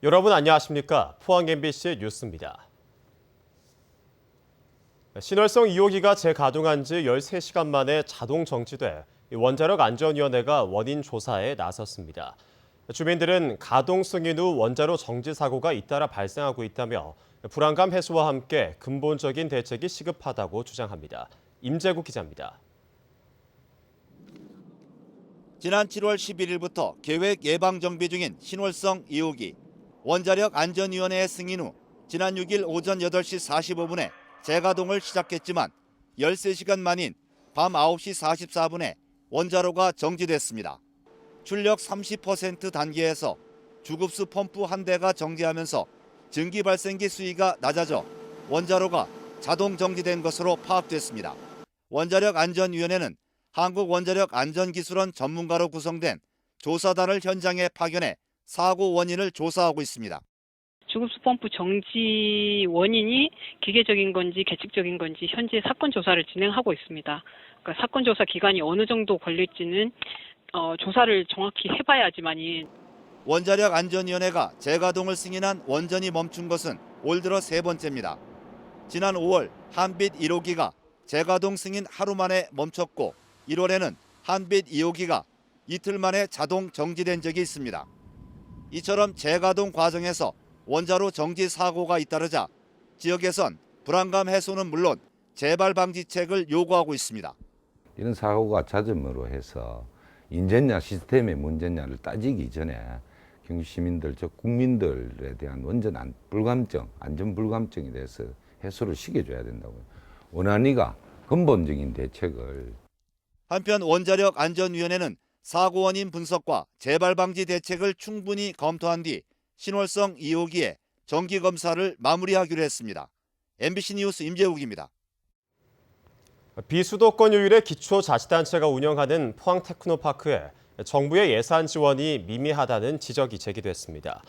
여러분 안녕하십니까? 포항 MBC 뉴스입니다. 신월성 2호기가 재가동한 지 13시간 만에 자동 정지돼 원자력 안전위원회가 원인 조사에 나섰습니다. 주민들은 가동 승인 후 원자로 정지 사고가 잇따라 발생하고 있다며 불안감 해소와 함께 근본적인 대책이 시급하다고 주장합니다. 임재국 기자입니다. 지난 7월 11일부터 계획 예방 정비 중인 신월성 2호기. 원자력 안전위원회의 승인 후 지난 6일 오전 8시 45분에 재가동을 시작했지만 13시간 만인 밤 9시 44분에 원자로가 정지됐습니다. 출력 30% 단계에서 주급수 펌프 한 대가 정지하면서 증기 발생기 수위가 낮아져 원자로가 자동 정지된 것으로 파악됐습니다. 원자력 안전위원회는 한국원자력안전기술원 전문가로 구성된 조사단을 현장에 파견해 사고 원인을 조사하고 있습니다. 주급수 펌프 정지 원인이 기계적인 건지 계측적인 건지 현재 사건 조사를 진행하고 있습니다. 그러니까 사건 조사 기간이 어느 정도 걸릴지는 조사를 정확히 해봐야지만이. 원자력 안전위원회가 재가동을 승인한 원전이 멈춘 것은 올 들어 세 번째입니다. 지난 5월 한빛 1호기가 재가동 승인 하루 만에 멈췄고 1월에는 한빛 2호기가 이틀 만에 자동 정지된 적이 있습니다. 이처럼 재가동 과정에서 원자로 정지 사고가 잇따르자 지역에선 불안감 해소는 물론 재발 방지책을 요구하고 있습니다. 이런 사고가 잦음으로 해서 인재냐 시스템의 문제냐를 따지기 전에 경주 시민들, 즉 국민들에 대한 원전 불감증, 안전 불감증에 대해서 해소를 시켜줘야 된다고요. 원안위가 근본적인 대책을. 한편 원자력 안전위원회는 사고 원인 분석과 재발 방지 대책을 충분히 검토한 뒤 신월성 2호기의 정기 검사를 마무리하기로 했습니다. MBC 뉴스 임재욱입니다. 비수도권 요율의 기초자치단체가 운영하는 포항 테크노파크에 정부의 예산 지원이 미미하다는 지적이 제기됐습니다.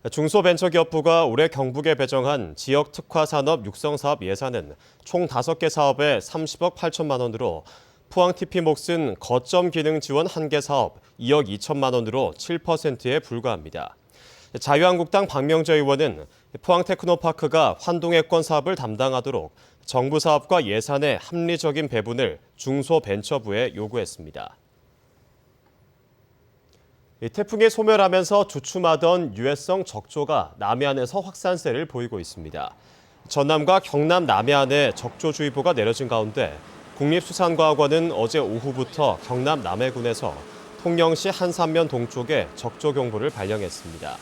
중소벤처기업부가 올해 경북에 배정한 지역 특화 산업 육성 사업 예산은 총 5개 사업에 30억 8천만 원으로 포항 TP몫은 거점 기능 지원 1개 사업 2억 2천만 원으로 7%에 불과합니다. 자유한국당 박명재 의원은 포항 테크노파크가 환동해권 사업을 담당하도록 정부 사업과 예산의 합리적인 배분을 중소벤처부에 요구했습니다. 태풍이 소멸하면서 주춤하던 유해성 적조가 남해안에서 확산세를 보이고 있습니다. 전남과 경남 남해안에 적조주의보가 내려진 가운데 국립수산과학원은 어제 오후부터 경남 남해군에서 통영시 한산면 동쪽에 적조경보를 발령했습니다.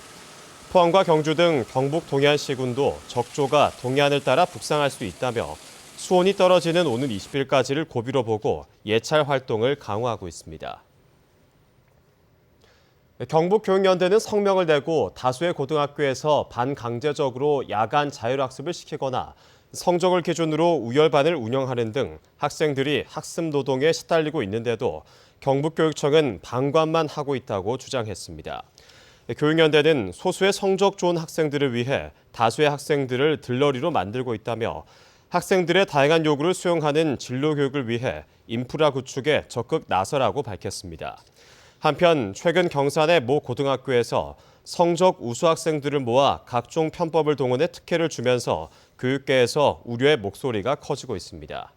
포항과 경주 등 경북 동해안시군도 적조가 동해안을 따라 북상할 수 있다며 수온이 떨어지는 오는 20일까지를 고비로 보고 예찰 활동을 강화하고 있습니다. 경북교육연대는 성명을 내고 다수의 고등학교에서 반강제적으로 야간 자율학습을 시키거나 성적을 기준으로 우열반을 운영하는 등 학생들이 학습 노동에 시달리고 있는데도 경북교육청은 방관만 하고 있다고 주장했습니다. 교육연대는 소수의 성적 좋은 학생들을 위해 다수의 학생들을 들러리로 만들고 있다며 학생들의 다양한 요구를 수용하는 진로교육을 위해 인프라 구축에 적극 나서라고 밝혔습니다. 한편 최근 경산의 모 고등학교에서 성적 우수 학생들을 모아 각종 편법을 동원해 특혜를 주면서 교육계에서 우려의 목소리가 커지고 있습니다.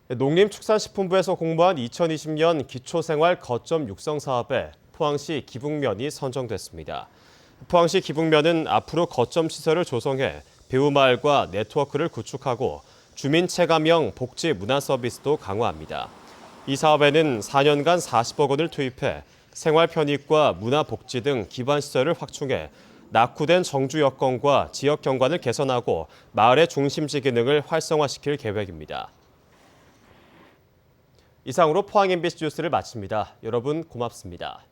농림축산식품부에서 공모한 2020년 기초생활 거점 육성 사업에 포항시 기북면이 선정됐습니다. 포항시 기북면은 앞으로 거점 시설을 조성해 배우마을과 네트워크를 구축하고 주민 체감형 복지 문화 서비스도 강화합니다. 이 사업에는 4년간 40억 원을 투입해 생활 편익과 문화 복지 등 기반 시설을 확충해 낙후된 정주 여건과 지역 경관을 개선하고 마을의 중심지 기능을 활성화시킬 계획입니다. 이상으로 포항 MBC 뉴스를 마칩니다. 여러분 고맙습니다.